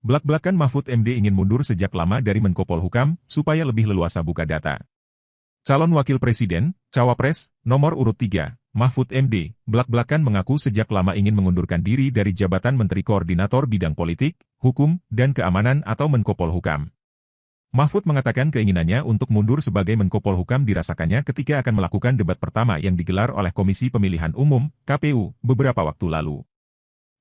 Blak-blakan Mahfud MD ingin mundur sejak lama dari Menko Polhukam, supaya lebih leluasa buka data. Calon Wakil Presiden, Cawapres, nomor urut 3, Mahfud MD, blak-blakan mengaku sejak lama ingin mengundurkan diri dari jabatan Menteri Koordinator Bidang Politik, Hukum, dan Keamanan atau Menko Polhukam. Mahfud mengatakan keinginannya untuk mundur sebagai Menko Polhukam dirasakannya ketika akan melakukan debat pertama yang digelar oleh Komisi Pemilihan Umum, KPU, beberapa waktu lalu.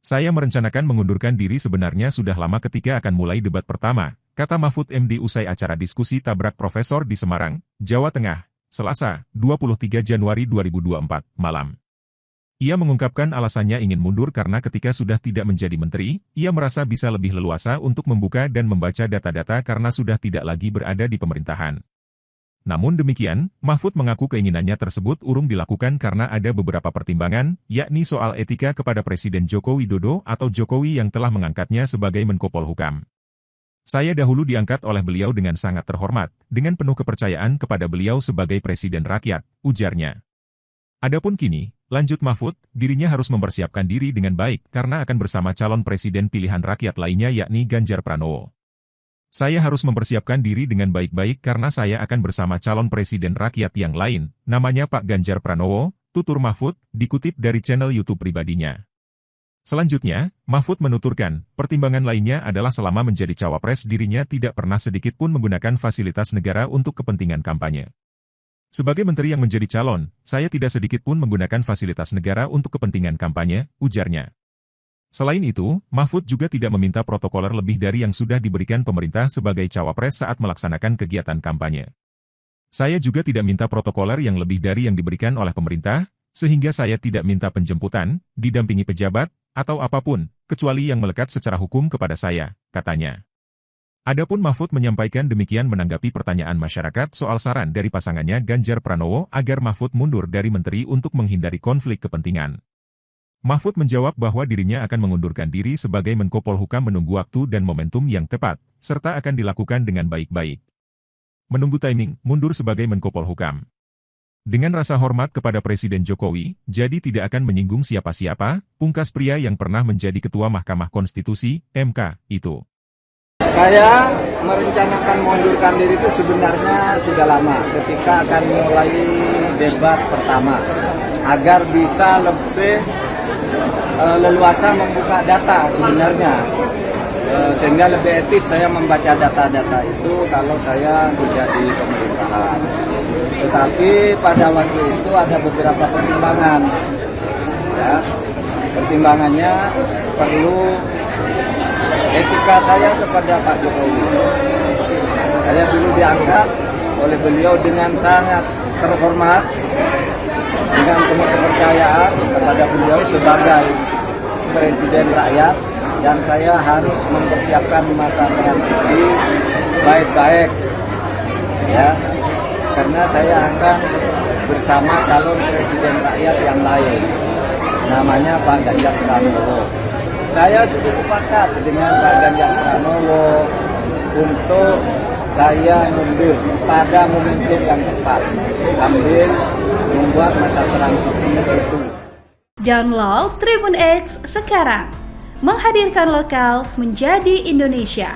Saya merencanakan mengundurkan diri sebenarnya sudah lama ketika akan mulai debat pertama, kata Mahfud MD usai acara diskusi tabrak profesor di Semarang, Jawa Tengah, Selasa, 23 Januari 2024, malam. Ia mengungkapkan alasannya ingin mundur karena ketika sudah tidak menjadi menteri, ia merasa bisa lebih leluasa untuk membuka dan membaca data-data karena sudah tidak lagi berada di pemerintahan. Namun demikian, Mahfud mengaku keinginannya tersebut urung dilakukan karena ada beberapa pertimbangan, yakni soal etika kepada Presiden Joko Widodo atau Jokowi yang telah mengangkatnya sebagai Menko Polhukam. Saya dahulu diangkat oleh beliau dengan sangat terhormat, dengan penuh kepercayaan kepada beliau sebagai Presiden Rakyat, ujarnya. Adapun kini, lanjut Mahfud, dirinya harus mempersiapkan diri dengan baik karena akan bersama calon presiden pilihan rakyat lainnya yakni Ganjar Pranowo. Saya harus mempersiapkan diri dengan baik-baik karena saya akan bersama calon presiden rakyat yang lain, namanya Pak Ganjar Pranowo, tutur Mahfud, dikutip dari channel YouTube pribadinya. Selanjutnya, Mahfud menuturkan, pertimbangan lainnya adalah selama menjadi cawapres dirinya tidak pernah sedikit pun menggunakan fasilitas negara untuk kepentingan kampanye. Sebagai menteri yang menjadi calon, saya tidak sedikit pun menggunakan fasilitas negara untuk kepentingan kampanye, ujarnya. Selain itu, Mahfud juga tidak meminta protokoler lebih dari yang sudah diberikan pemerintah sebagai cawapres saat melaksanakan kegiatan kampanye. Saya juga tidak minta protokoler yang lebih dari yang diberikan oleh pemerintah, sehingga saya tidak minta penjemputan, didampingi pejabat, atau apapun, kecuali yang melekat secara hukum kepada saya, katanya. Adapun Mahfud menyampaikan demikian menanggapi pertanyaan masyarakat soal saran dari pasangannya Ganjar Pranowo agar Mahfud mundur dari menteri untuk menghindari konflik kepentingan. Mahfud menjawab bahwa dirinya akan mengundurkan diri sebagai Menko Polhukam menunggu waktu dan momentum yang tepat, serta akan dilakukan dengan baik-baik. Menunggu timing, mundur sebagai Menko Polhukam. Dengan rasa hormat kepada Presiden Jokowi, jadi tidak akan menyinggung siapa-siapa, pungkas pria yang pernah menjadi Ketua Mahkamah Konstitusi, MK, itu. Saya merencanakan mengundurkan diri itu sebenarnya sudah lama, ketika akan mulai debat pertama, agar bisa lebih leluasa membuka data sebenarnya, sehingga lebih etis saya membaca data-data itu kalau saya menjadi pemerintahan. Tetapi pada waktu itu ada beberapa pertimbangan, ya. Pertimbangannya perlu etika saya kepada Pak Jokowi. Saya dulu diangkat oleh beliau dengan sangat terhormat, dengan penuh kepercayaan kepada beliau sebagai Presiden Rakyat, dan saya harus mempersiapkan masa transisi baik-baik, ya, karena saya akan bersama calon Presiden Rakyat yang lain, namanya Pak Ganjar Pranowo. Saya juga sepakat dengan Pak Ganjar Pranowo untuk saya mundur pada momentum yang tepat sambil membuat masa transisi itu. Download Tribun X sekarang, menghadirkan lokal menjadi Indonesia.